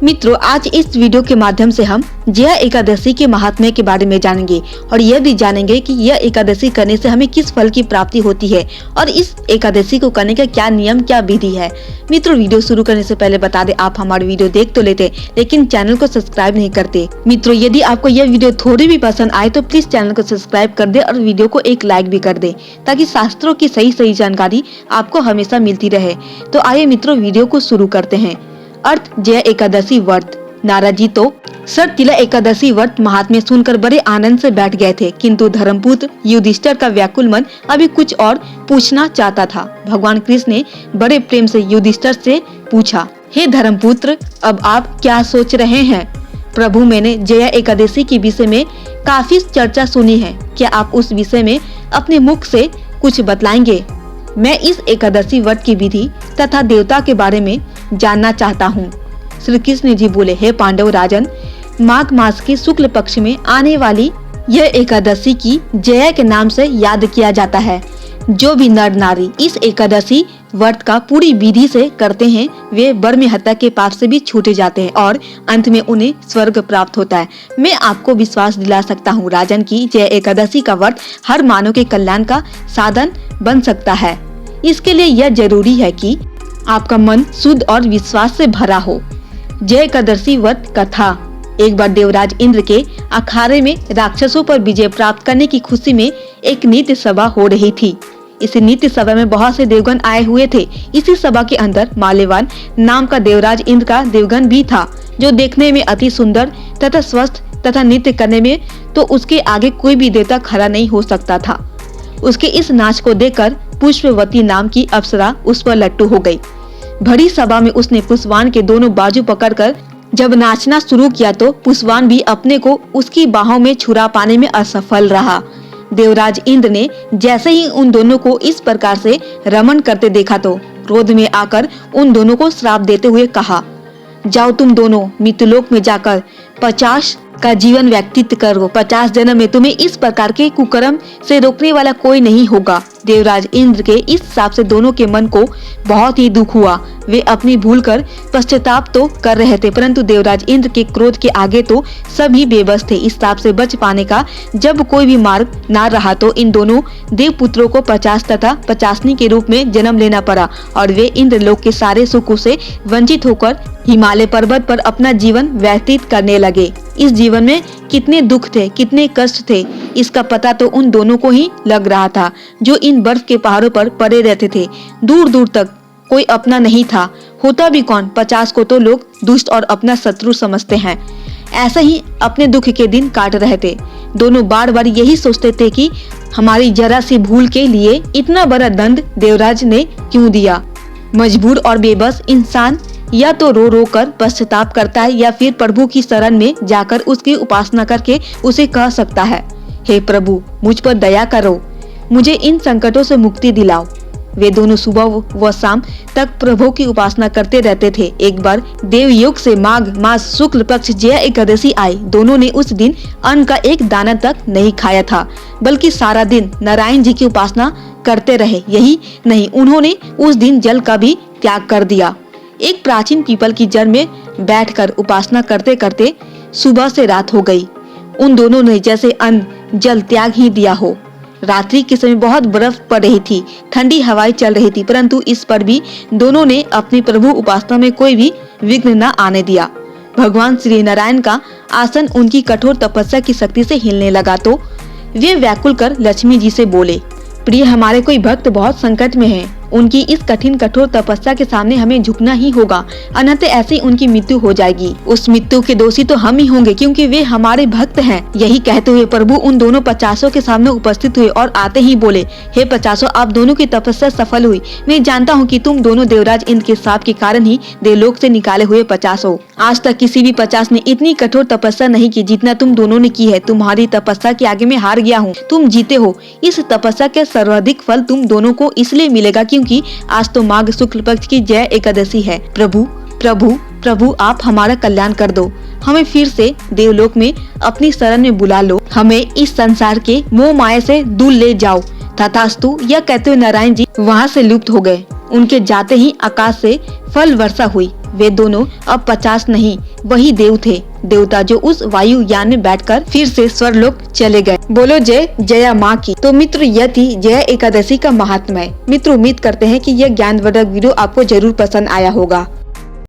मित्रों, आज इस वीडियो के माध्यम से हम जया एकादशी के महात्म्य के बारे में जानेंगे और यह भी जानेंगे कि यह एकादशी करने से हमें किस फल की प्राप्ति होती है और इस एकादशी को करने का क्या नियम, क्या विधि है। मित्रों, वीडियो शुरू करने से पहले बता दें, आप हमारे वीडियो देख तो लेते लेकिन चैनल को सब्सक्राइब नहीं करते। मित्रों, यदि आपको यह वीडियो थोड़ी भी पसंद आए तो प्लीज चैनल को सब्सक्राइब कर दे और वीडियो को एक लाइक भी कर दे, ताकि शास्त्रों की सही जानकारी आपको हमेशा मिलती रहे। तो आइए मित्रों, वीडियो को शुरू करते हैं। अर्थ जया एकादशी व्रत। नारद जी तो तिला एकादशी व्रत महात्म्य सुनकर बड़े आनंद से बैठ गए थे, किंतु धर्मपुत्र युधिष्ठिर का व्याकुल मन अभी कुछ और पूछना चाहता था। भगवान कृष्ण ने बड़े प्रेम से युधिष्ठिर से पूछा, हे धर्मपुत्र, अब आप क्या सोच रहे हैं? प्रभु, मैंने जया एकादशी के विषय में काफी चर्चा सुनी है, क्या आप उस विषय में अपने मुख से कुछ बतलाएंगे? मैं इस एकादशी व्रत की विधि तथा देवता के बारे में जानना चाहता हूँ। श्री कृष्ण जी बोले, हे पांडव राजन, माघ मास के शुक्ल पक्ष में आने वाली यह एकादशी की जया के नाम से याद किया जाता है। जो भी नर नारी इस एकादशी व्रत का पूरी विधि से करते हैं, वे ब्रह्म हत्या के पाप से भी छूटे जाते हैं और अंत में उन्हें स्वर्ग प्राप्त होता है। मैं आपको विश्वास दिला सकता हूँ राजन की जया एकादशी का व्रत हर मानव के कल्याण का साधन बन सकता है। इसके लिए यह जरूरी है कि आपका मन शुद्ध और विश्वास से भरा हो। जया एकादशी व्रत कथा। एक बार देवराज इंद्र के अखाड़े में राक्षसों पर विजय प्राप्त करने की खुशी में एक नृत्य सभा हो रही थी। इस नृत्य सभा में बहुत से देवगण आए हुए थे। इसी सभा के अंदर माल्यवान नाम का देवराज इंद्र का देवगण भी था, जो देखने में अति सुंदर तथा स्वस्थ तथा नृत्य करने में तो उसके आगे कोई भी देवता खड़ा नहीं हो सकता था। उसके इस नाच को देखकर पुष्पवती नाम की अप्सरा उस पर लट्टू हो गई। भरी सभा में उसने पुष्पवान के दोनों बाजू पकड़कर जब नाचना शुरू किया तो पुष्पवान भी अपने को उसकी बाहों में छुरा पाने में असफल रहा। देवराज इंद्र ने जैसे ही उन दोनों को इस प्रकार से रमण करते देखा तो क्रोध में आकर उन दोनों को श्राप देते हुए कहा, जाओ तुम दोनों मृत्युलोक में जाकर 50 का जीवन व्यतीत करो। 50 जन्म में तुम्हें इस प्रकार के कुकर्म से रोकने वाला कोई नहीं होगा। देवराज इंद्र के इस श्राप से दोनों के मन को बहुत ही दुख हुआ। वे अपनी भूल कर पश्चाताप तो कर रहे थे, परंतु देवराज इंद्र के क्रोध के आगे तो सभी बेबस थे। इस श्राप से बच पाने का जब कोई भी मार्ग न रहा तो इन दोनों देवपुत्रों को 50 तथा 50 के रूप में जन्म लेना पड़ा और वे इंद्रलोक के सारे सुखों से वंचित होकर हिमालय पर्वत पर अपना जीवन व्यतीत करने लगे। इस जीवन में कितने दुख थे, कितने कष्ट थे, इसका पता तो उन दोनों को ही लग रहा था, जो इन बर्फ के पहाड़ों पर पड़े रहते थे। दूर दूर तक कोई अपना नहीं था, होता भी कौन। 50 को तो लोग दुष्ट और अपना शत्रु समझते हैं। ऐसे ही अपने दुख के दिन काट रहे थे। दोनों बार बार यही सोचते थे कि हमारी जरा सी भूल के लिए इतना बड़ा दंड देवराज ने क्यों दिया। मजबूर और बेबस इंसान या तो रो रो कर पश्चाताप करता है या फिर प्रभु की शरण में जाकर उसकी उपासना करके उसे कह सकता है, हे प्रभु, मुझ पर दया करो, मुझे इन संकटों से मुक्ति दिलाओ। वे दोनों सुबह व शाम तक प्रभु की उपासना करते रहते थे। एक बार देवयोग से माघ मास शुक्ल पक्ष जया एकादशी आई। दोनों ने उस दिन अन्न का एक दाना तक नहीं खाया था, बल्कि सारा दिन नारायण जी की उपासना करते रहे। यही नहीं, उन्होंने उस दिन जल का भी त्याग कर दिया। एक प्राचीन पीपल की जड़ में बैठकर उपासना करते करते सुबह से रात हो गई। उन दोनों ने जैसे अन्न जल त्याग ही दिया हो। रात्रि के समय बहुत बर्फ पड़ रही थी, ठंडी हवाएं चल रही थी, परंतु इस पर भी दोनों ने अपनी प्रभु उपासना में कोई भी विघ्न न आने दिया। भगवान श्री नारायण का आसन उनकी कठोर तपस्या की शक्ति से हिलने लगा तो वे व्याकुल कर लक्ष्मी जी से बोले, प्रिय, हमारे कोई भक्त बहुत संकट में है। उनकी इस कठिन कठोर तपस्या के सामने हमें झुकना ही होगा, अन्यथा ऐसी उनकी मृत्यु हो जाएगी। उस मृत्यु के दोषी तो हम ही होंगे, क्योंकि वे हमारे भक्त हैं। यही कहते हुए प्रभु उन दोनों 50 के सामने उपस्थित हुए और आते ही बोले, हे 50, आप दोनों की तपस्या सफल हुई। मैं जानता हूँ कि तुम दोनों देवराज इंद्र के श्राप के कारण ही देवलोक से निकाले हुए 50 हो। आज तक किसी भी 50 ने इतनी कठोर तपस्या नहीं की जितना तुम दोनों ने की है। तुम्हारी तपस्या के आगे मैं हार गया हूँ, तुम जीते हो। इस तपस्या के सर्वाधिक फल तुम दोनों को इसलिए मिलेगा क्योंकि आज तो माघ शुक्ल पक्ष की जया एकादशी है। प्रभु प्रभु प्रभु, आप हमारा कल्याण कर दो। हमें फिर से देवलोक में अपनी शरण में बुला लो। हमें इस संसार के मोह माया से दूर ले जाओ। तथास्तु, यह कहते हुए नारायण जी वहाँ से लुप्त हो गए। उनके जाते ही आकाश से फल वर्षा हुई। वे दोनों अब 50 नहीं वही देव थे, देवता जो उस वायुयान में बैठकर फिर से स्वर्गलोक चले गए। बोलो जय जया माँ की। तो मित्र, यह थी जया एकादशी का महात्म्य। मित्र, उम्मीद करते हैं कि यह ज्ञानवर्धक वीडियो आपको जरूर पसंद आया होगा।